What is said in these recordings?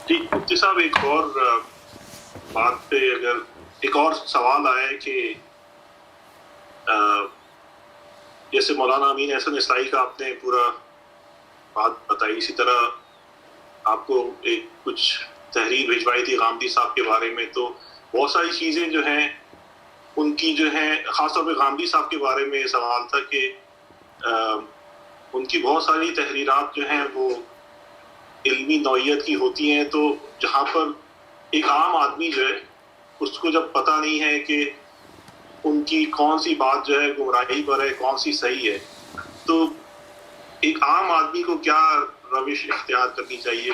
جی مفتی صاحب، ایک اور بات پہ اگر ایک اور سوال آیا ہے کہ جیسے مولانا امین احسن اصلاحی کا آپ نے پورا بات بتائی، اسی طرح آپ کو ایک کچھ تحریر بھجوائی تھی غامدی صاحب کے بارے میں، تو بہت ساری چیزیں جو ہیں ان کی جو ہیں، خاص طور پہ غامدی صاحب کے بارے میں یہ سوال تھا کہ ان کی بہت ساری تحریرات جو ہیں وہ علمی نوعیت کی ہوتی ہیں، تو جہاں پر ایک عام آدمی جو ہے اس کو جب پتہ نہیں ہے کہ ان کی کون سی بات جو ہے گمراہی پر ہے، کون سی صحیح ہے، تو ایک عام آدمی کو کیا روش اختیار کرنی چاہیے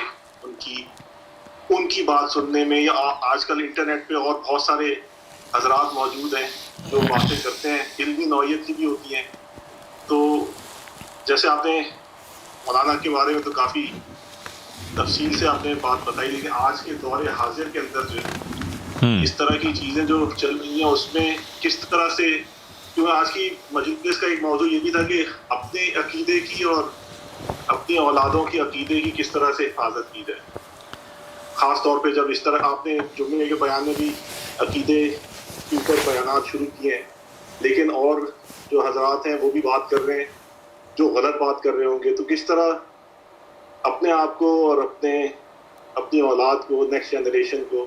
ان کی بات سننے میں؟ یا آج کل انٹرنیٹ پہ اور بہت سارے حضرات موجود ہیں جو باتیں کرتے ہیں، علمی نوعیت کی بھی ہوتی ہیں، تو جیسے آپ نے مولانا کے بارے میں تو کافی تفصیل سے آپ نے بات بتائی، لیکن آج کے دور حاضر کے اندر جو اس طرح کی چیزیں جو چل رہی ہیں اس میں کس طرح سے، کیونکہ آج کی مجلس کا ایک موضوع یہ بھی تھا کہ اپنے عقیدے کی اور اپنی اولادوں کی عقیدے کی کس طرح سے حفاظت کی جائے، خاص طور پہ جب اس طرح آپ نے جمعے کے بیان میں بھی عقیدے کے اوپر بیانات شروع کیے ہیں، لیکن اور جو حضرات ہیں وہ بھی بات کر رہے ہیں جو غلط بات کر رہے ہوں گے، تو کس طرح اپنے آپ کو اور اپنی اولاد کو، نیکسٹ جنریشن کو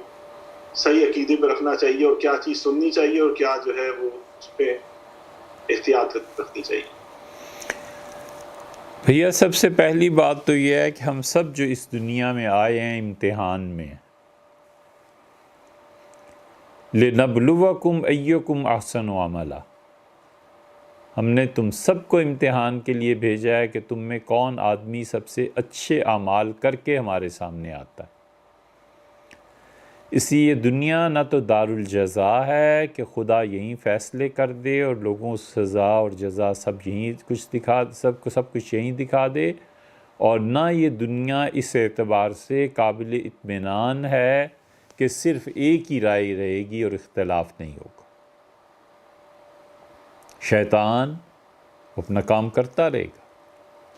صحیح عقیدے پہ رکھنا چاہیے، اور کیا چیز سننی چاہیے اور کیا جو ہے وہ اس پہ احتیاط رکھنی چاہیے؟ بھیا سب سے پہلی بات تو یہ ہے کہ ہم سب جو اس دنیا میں آئے ہیں امتحان میں، لِنَبْلُوَكُمْ أَيُّكُمْ أَحْسَنُ عَمَلًا، ہم نے تم سب کو امتحان کے لیے بھیجا ہے کہ تم میں کون آدمی سب سے اچھے اعمال کر کے ہمارے سامنے آتا ہے۔ اس لیے دنیا نہ تو دار الجزا ہے کہ خدا یہیں فیصلے کر دے اور لوگوں کو سزا اور جزا سب کچھ یہیں دکھا دے، اور نہ یہ دنیا اس اعتبار سے قابل اطمینان ہے کہ صرف ایک ہی رائے رہے گی اور اختلاف نہیں ہوگا۔ شیطان اپنا کام کرتا رہے گا۔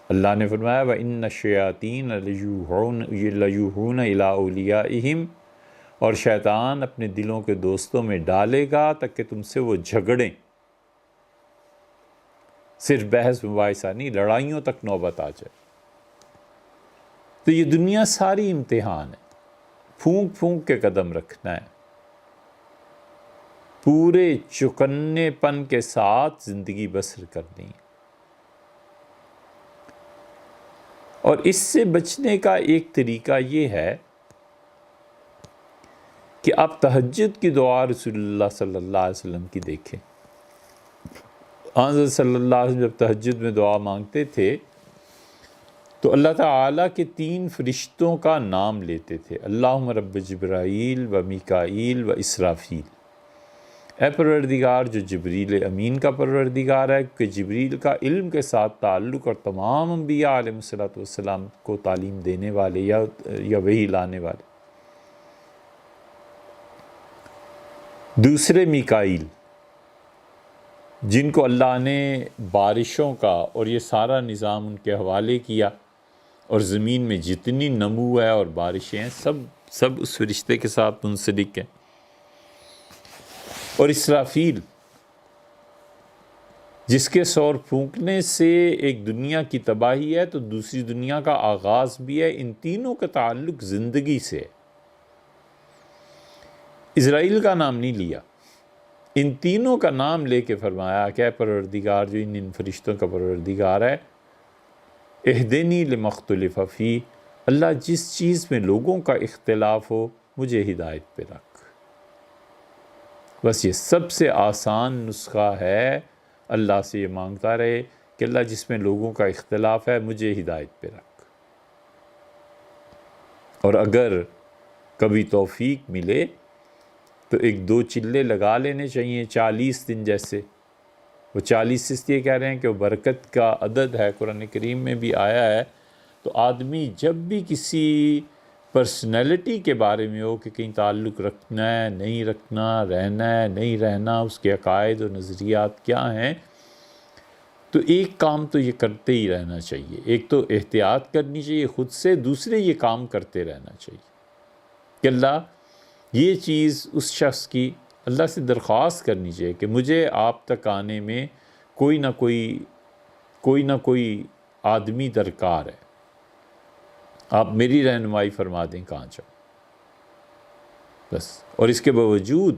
اللہ نے فرمایا وَإِنَّ الشَّيَاطِينَ لَيُوحُونَ إِلَىٰ أَوْلِيَائِهِمْ، اور شیطان اپنے دلوں کے دوستوں میں ڈالے گا تاکہ تم سے وہ جھگڑیں، صرف بحث مباحثہ نہیں، لڑائیوں تک نوبت آ جائے۔ تو یہ دنیا ساری امتحان ہے، پھونک پھونک کے قدم رکھنا ہے، پورے چوکنے پن کے ساتھ زندگی بسر کرنی ہے۔ اور اس سے بچنے کا ایک طریقہ یہ ہے کہ آپ تہجد کی دعا رسول اللہ صلی اللہ علیہ وسلم کی دیکھیں۔ حضرت صلی اللہ علیہ وسلم جب تہجد میں دعا مانگتے تھے تو اللہ تعالیٰ کے 3 فرشتوں کا نام لیتے تھے، اللہم رب جبرائیل و میکائیل و اسرافیل۔ اے پروردگار جو جبریل امین کا پروردگار ہے، کہ جبریل کا علم کے ساتھ تعلق اور تمام انبیاء علیہ السلام کو تعلیم دینے والے یا وحی لانے والے۔ دوسرے میکائیل، جن کو اللہ نے بارشوں کا اور یہ سارا نظام ان کے حوالے کیا، اور زمین میں جتنی نمو ہے اور بارشیں ہیں سب اس فرشتے کے ساتھ منسلک ہیں۔ اور اسرافیل، جس کے سور پھونکنے سے ایک دنیا کی تباہی ہے تو دوسری دنیا کا آغاز بھی ہے۔ ان تینوں کا تعلق زندگی سے ہے۔ اسرائیل کا نام نہیں لیا، ان تینوں کا نام لے کے فرمایا کہ اے پروردگار جو ان فرشتوں کا پروردگار ہے، اہدنی لما اختلف فیہ، اللہ جس چیز میں لوگوں کا اختلاف ہو مجھے ہدایت پہ رکھ۔ بس یہ سب سے آسان نسخہ ہے، اللہ سے یہ مانگتا رہے کہ اللہ جس میں لوگوں کا اختلاف ہے مجھے ہدایت پہ رکھ۔ اور اگر کبھی توفیق ملے تو 1-2 چلے لگا لینے چاہیے 40 دن جیسے۔ وہ 40 اس لیے کہہ رہے ہیں کہ وہ برکت کا عدد ہے، قرآن کریم میں بھی آیا ہے۔ تو آدمی جب بھی کسی پرسنالٹی کے بارے میں ہو کہ کہیں تعلق رکھنا ہے نہیں رکھنا، رہنا ہے نہیں رہنا، اس کے عقائد و نظریات کیا ہیں، تو ایک کام تو یہ کرتے ہی رہنا چاہیے۔ ایک تو احتیاط کرنی چاہیے خود سے، دوسرے یہ کام کرتے رہنا چاہیے۔ کہ اللہ یہ چیز اس شخص کی اللہ سے درخواست کرنی چاہیے کہ مجھے آپ تک آنے میں کوئی نہ کوئی آدمی درکار ہے، آپ میری رہنمائی فرما دیں کہاں جاؤ بس۔ اور اس کے باوجود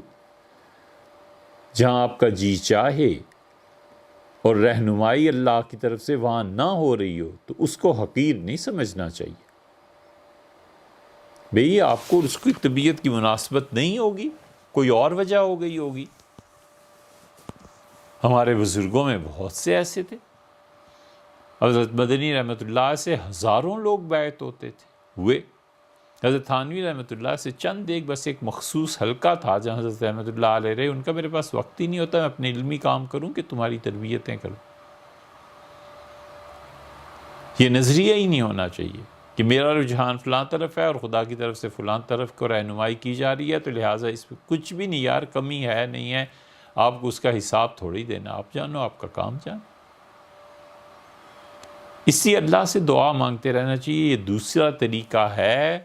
جہاں آپ کا جی چاہے اور رہنمائی اللہ کی طرف سے وہاں نہ ہو رہی ہو تو اس کو حقیر نہیں سمجھنا چاہیے۔ بھئی آپ کو اس کی طبیعت کی مناسبت نہیں ہوگی، کوئی اور وجہ ہو گئی ہوگی۔ ہمارے بزرگوں میں بہت سے ایسے تھے، حضرت مدنی رحمۃ اللہ سے ہزاروں لوگ بیعت ہوتے تھے، ہوئے۔ حضرت تھانوی رحمۃ اللہ سے چند بس ایک مخصوص حلقہ تھا جہاں حضرت رحمۃ اللہ علیہ رہے، ان کا میرے پاس وقت ہی نہیں ہوتا، میں اپنے علمی کام کروں کہ تمہاری تربیتیں کروں۔ یہ نظریہ ہی نہیں ہونا چاہیے کہ میرا رجحان فلاں طرف ہے اور خدا کی طرف سے فلاں طرف کو رہنمائی کی جا رہی ہے، تو لہٰذا اس میں کچھ بھی نہیں، یار کمی ہے نہیں ہے، آپ کو اس کا حساب تھوڑی دینا، آپ جانو آپ کا کام جانو۔ اسی اللہ سے دعا مانگتے رہنا چاہیے، یہ دوسرا طریقہ ہے۔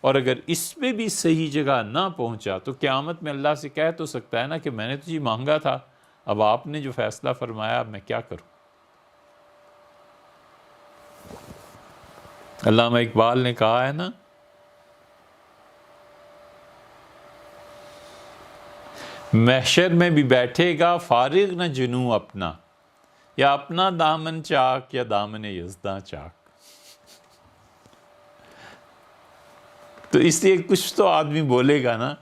اور اگر اس میں بھی صحیح جگہ نہ پہنچا تو قیامت میں اللہ سے کہہ تو سکتا ہے نا کہ میں نے تجھے مانگا تھا، اب آپ نے جو فیصلہ فرمایا اب میں کیا کروں۔ علامہ اقبال نے کہا ہے نا، محشر میں بھی بیٹھے گا فارغ نہ جنوں اپنا، یا اپنا دامن چاک یا دامن یزداں چاک۔ تو اس لیے کچھ تو آدمی بولے گا نا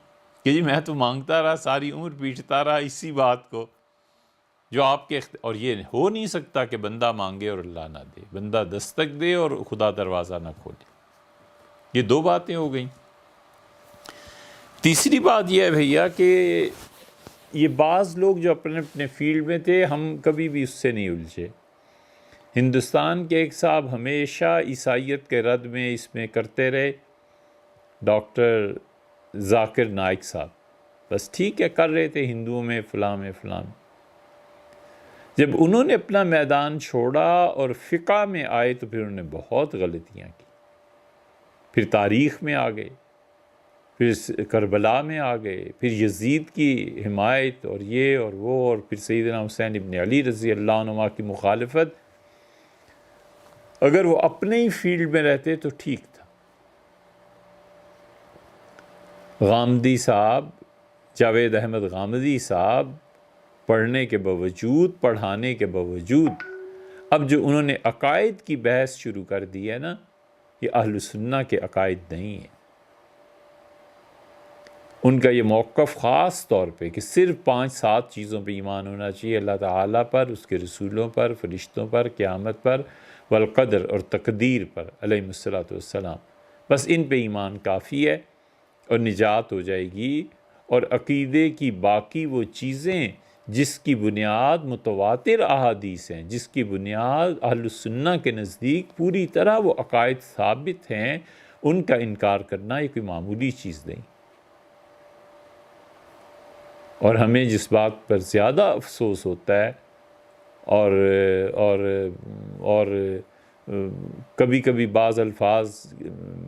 کہ جی میں تو مانگتا رہا، ساری عمر پیٹتا رہا اسی بات کو جو آپ کے اور یہ ہو نہیں سکتا کہ بندہ مانگے اور اللہ نہ دے، بندہ دستک دے اور خدا دروازہ نہ کھولے۔ یہ دو باتیں ہو گئیں۔ تیسری بات یہ ہے بھیا کہ یہ بعض لوگ جو اپنے فیلڈ میں تھے، ہم کبھی بھی اس سے نہیں الجھے۔ ہندوستان کے ایک صاحب ہمیشہ عیسائیت کے رد میں اس میں کرتے رہے، ڈاکٹر ذاکر نائک صاحب، بس ٹھیک ہے کر رہے تھے ہندوؤں میں فلاں میں فلاں میں۔ جب انہوں نے اپنا میدان چھوڑا اور فقہ میں آئے تو پھر انہوں نے بہت غلطیاں کی، پھر تاریخ میں آ گئے، پھر کربلا میں آ گئے، پھر یزید کی حمایت اور یہ اور وہ، اور پھر سیدنا حسین ابن علی رضی اللہ عنہما کی مخالفت۔ اگر وہ اپنے ہی فیلڈ میں رہتے تو ٹھیک تھا۔ غامدی صاحب، جاوید احمد غامدی صاحب پڑھنے کے باوجود، پڑھانے کے باوجود، اب جو انہوں نے عقائد کی بحث شروع کر دی ہے نا، یہ اہل سنہ کے عقائد نہیں ہیں۔ ان کا یہ موقف خاص طور پہ کہ صرف 5-7 چیزوں پہ ایمان ہونا چاہیے، اللہ تعالیٰ پر، اس کے رسولوں پر، فرشتوں پر، قیامت پر، والقدر اور تقدیر پر علیہ السلام، بس ان پہ ایمان کافی ہے اور نجات ہو جائے گی۔ اور عقیدے کی باقی وہ چیزیں جس کی بنیاد متواتر احادیث ہیں، جس کی بنیاد اہل السنہ کے نزدیک پوری طرح وہ عقائد ثابت ہیں، ان کا انکار کرنا یہ کوئی معمولی چیز نہیں۔ اور ہمیں جس بات پر زیادہ افسوس ہوتا ہے اور کبھی کبھی بعض الفاظ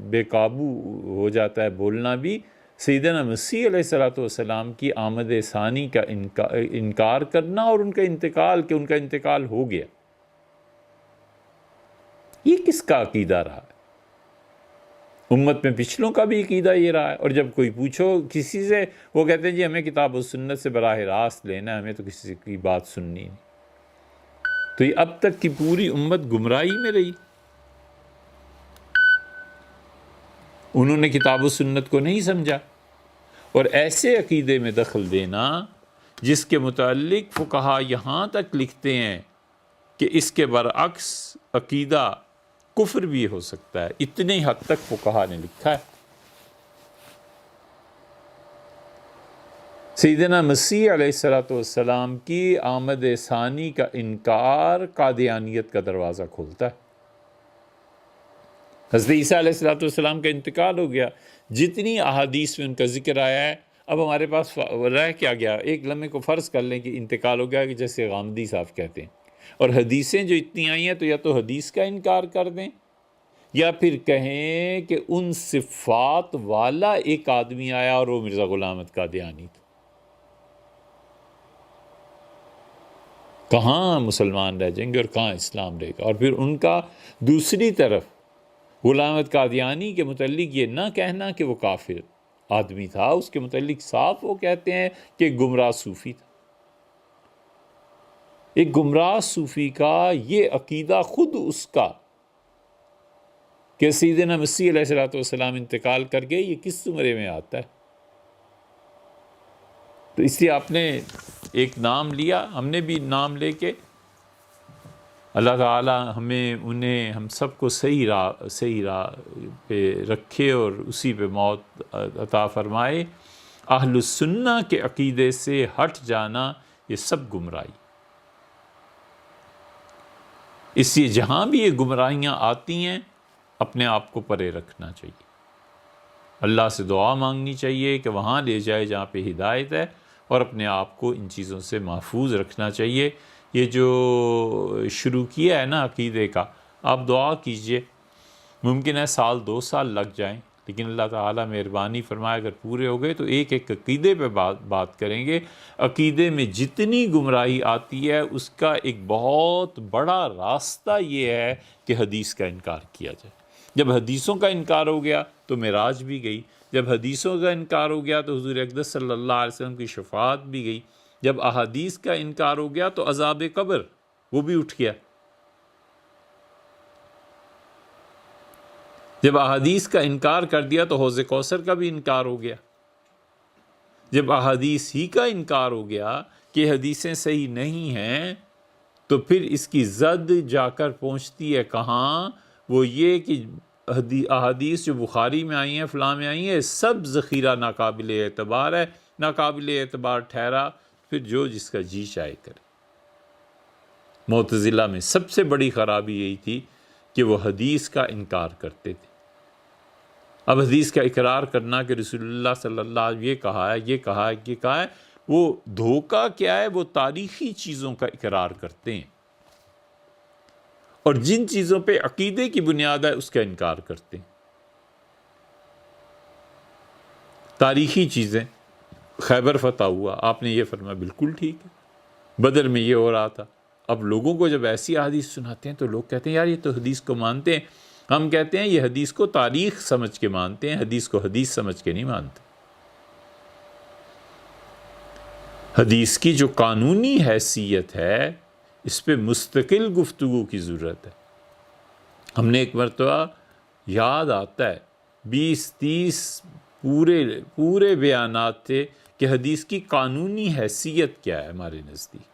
بے قابو ہو جاتا ہے بولنا بھی، سیدنا مسیح علیہ السلام کی آمد ثانی کا انکار کرنا اور ان کا انتقال، کہ ان کا انتقال ہو گیا، یہ کس کا عقیدہ رہا ہے؟ امت میں پچھلوں کا بھی عقیدہ یہ رہا ہے۔ اور جب کوئی پوچھو کسی سے، وہ کہتے ہیں جی ہمیں کتاب و سنت سے براہ راست لینا ہے، ہمیں تو کسی کی بات سننی نہیں۔ تو یہ اب تک کی پوری امت گمراہی میں رہی، انہوں نے کتاب و سنت کو نہیں سمجھا۔ اور ایسے عقیدے میں دخل دینا جس کے متعلق فقہا یہاں تک لکھتے ہیں کہ اس کے برعکس عقیدہ کفر بھی ہو سکتا ہے، اتنے حد تک فقہا نے لکھا ہے۔ سیدنا مسیح علیہ السلام کی آمد ثانی کا انکار قادیانیت کا دروازہ کھولتا ہے۔ حضرت عیسیٰ علیہ السلام کا انتقال ہو گیا، جتنی احادیث میں ان کا ذکر آیا ہے، اب ہمارے پاس رہ کیا گیا؟ ایک لمحے کو فرض کر لیں کہ انتقال ہو گیا، کہ جیسے غامدی صاحب کہتے ہیں، اور حدیثیں جو اتنی آئی ہیں تو یا تو حدیث کا انکار کر دیں یا پھر کہیں کہ ان صفات والا ایک آدمی آیا اور وہ مرزا غلام احمد قادیانی تھا، کہاں مسلمان رہ جائیں گے اور کہاں اسلام رہے گا؟ اور پھر ان کا دوسری طرف غلام احمد قادیانی کے متعلق یہ نہ کہنا کہ وہ کافر آدمی تھا، اس کے متعلق صاف وہ کہتے ہیں کہ گمراہ صوفی تھا۔ ایک گمراہ صوفی کا یہ عقیدہ خود اس کا کہ سیدنا مسیح علیہ السلام انتقال کر گئے، یہ کس زمرے میں آتا ہے؟ تو اس لیے آپ نے ایک نام لیا، ہم نے بھی نام لے کے اللہ تعالی ہمیں ہم سب کو صحیح راہ پہ رکھے اور اسی پہ موت عطا فرمائے۔ اہل السنہ کے عقیدے سے ہٹ جانا یہ سب گمراہی، اس لیے جہاں بھی یہ گمراہیاں آتی ہیں اپنے آپ کو پرے رکھنا چاہیے، اللہ سے دعا مانگنی چاہیے کہ وہاں لے جائے جہاں پہ ہدایت ہے، اور اپنے آپ کو ان چیزوں سے محفوظ رکھنا چاہیے۔ یہ جو شروع کیا ہے نا عقیدے کا، آپ دعا کیجئے، ممکن ہے 1-2 سال لگ جائیں، لیکن اللہ تعالیٰ مہربانی فرمائے اگر پورے ہو گئے تو ایک ایک عقیدے پہ بات کریں گے۔ عقیدے میں جتنی گمراہی آتی ہے اس کا ایک بہت بڑا راستہ یہ ہے کہ حدیث کا انکار کیا جائے۔ جب حدیثوں کا انکار ہو گیا تو معراج بھی گئی، جب حدیثوں کا انکار ہو گیا تو حضور اقدس صلی اللہ علیہ وسلم کی شفاعت بھی گئی، جب احادیث کا انکار ہو گیا تو عذاب قبر وہ بھی اٹھ گیا، جب احادیث کا انکار کر دیا تو حوض کوثر کا بھی انکار ہو گیا، جب احادیث ہی کا انکار ہو گیا کہ حدیثیں صحیح نہیں ہیں تو پھر اس کی زد جا کر پہنچتی ہے کہاں؟ وہ یہ کہ احادیث جو بخاری میں آئی ہیں، فلاں میں آئی ہیں، سب ذخیرہ ناقابل اعتبار ہے، ناقابل اعتبار ٹھہرا، پھر جو جس کا جی چاہے کرے۔ معتزلہ میں سب سے بڑی خرابی یہی تھی کہ وہ حدیث کا انکار کرتے تھے۔ اب حدیث کا اقرار کرنا کہ رسول اللہ صلی اللہ علیہ وسلم یہ کہا ہے، یہ کہا ہے، یہ کہا ہے، وہ دھوکہ کیا ہے؟ وہ تاریخی چیزوں کا اقرار کرتے ہیں، اور جن چیزوں پہ عقیدے کی بنیاد ہے اس کا انکار کرتے ہیں۔ تاریخی چیزیں، خیبر فتح ہوا، آپ نے یہ فرمایا، بالکل ٹھیک ہے، بدر میں یہ ہو رہا تھا۔ اب لوگوں کو جب ایسی حدیث سناتے ہیں تو لوگ کہتے ہیں یار یہ تو حدیث کو مانتے ہیں، ہم کہتے ہیں یہ حدیث کو تاریخ سمجھ کے مانتے ہیں، حدیث کو حدیث سمجھ کے نہیں مانتے۔ حدیث کی جو قانونی حیثیت ہے اس پہ مستقل گفتگو کی ضرورت ہے۔ ہم نے ایک مرتبہ، یاد آتا ہے، 20-30 پورے بیانات تھے کہ حدیث کی قانونی حیثیت کیا ہے ہمارے نزدیک۔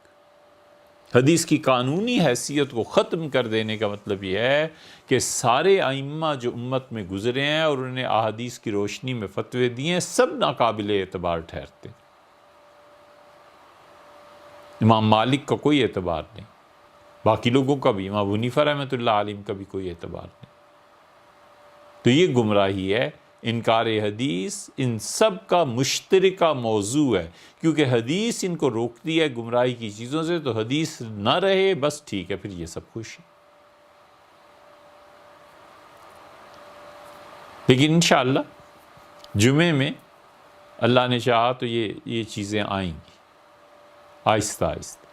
حدیث کی قانونی حیثیت کو ختم کر دینے کا مطلب یہ ہے کہ سارے ائمہ جو امت میں گزرے ہیں اور انہوں نے احادیث کی روشنی میں فتوے دیے ہیں، سب ناقابل اعتبار ٹھہرتے ہیں۔ امام مالک کا کوئی اعتبار نہیں، باقی لوگوں کا بھی، امام ابو حنیفہ رحمۃ اللہ علیہ کا بھی کوئی اعتبار نہیں۔ تو یہ گمراہی ہے، انکار حدیث ان سب کا مشترکہ موضوع ہے، کیونکہ حدیث ان کو روکتی ہے گمراہی کی چیزوں سے، تو حدیث نہ رہے بس ٹھیک ہے، پھر یہ سب خوش ہے۔ لیکن انشاءاللہ جمعے میں اللہ نے چاہا تو یہ چیزیں آئیں گی آہستہ آہستہ۔